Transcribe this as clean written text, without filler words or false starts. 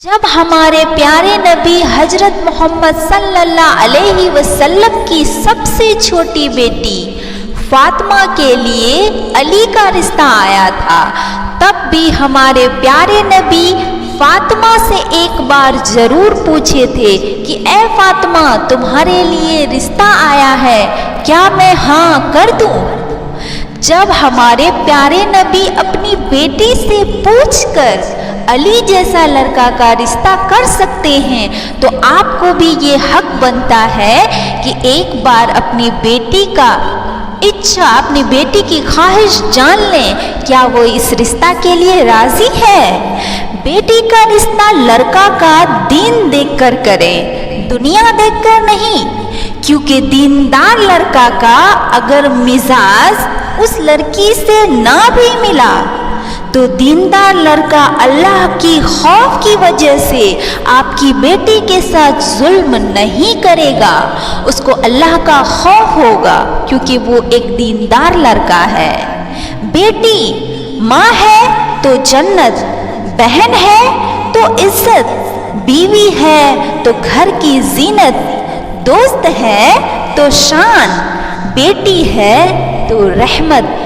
जब हमारे प्यारे नबी हजरत मोहम्मद सल्लल्लाहु अलैहि वसल्लम की सबसे छोटी बेटी फातिमा के लिए अली का रिश्ता आया था, तब भी हमारे प्यारे नबी फातिमा से एक बार जरूर पूछे थे कि ए फातिमा, तुम्हारे लिए रिश्ता आया है, क्या मैं हाँ कर दूं? जब हमारे प्यारे नबी अपनी बेटी से पूछकर अली जैसा लड़का का रिश्ता कर सकते हैं, तो आपको भी ये हक बनता है कि एक बार अपनी बेटी का इच्छा, अपनी बेटी की ख्वाहिश जान लें, क्या वो इस रिश्ता के लिए राजी है। बेटी का रिश्ता लड़का का दीन देखकर करें, दुनिया देखकर नहीं, क्योंकि दीनदार लड़का का अगर मिजाज उस लड़की से ना भी मिला तो दीनदार लड़का अल्लाह की खौफ की वजह से आपकी बेटी के साथ जुल्म नहीं करेगा, उसको अल्लाह का खौफ होगा, क्योंकि वो एक दीनदार लड़का है। बेटी माँ है तो जन्नत, बहन है तो इज्जत, बीवी है तो घर की जीनत, दोस्त है तो शान, बेटी है तो रहमत।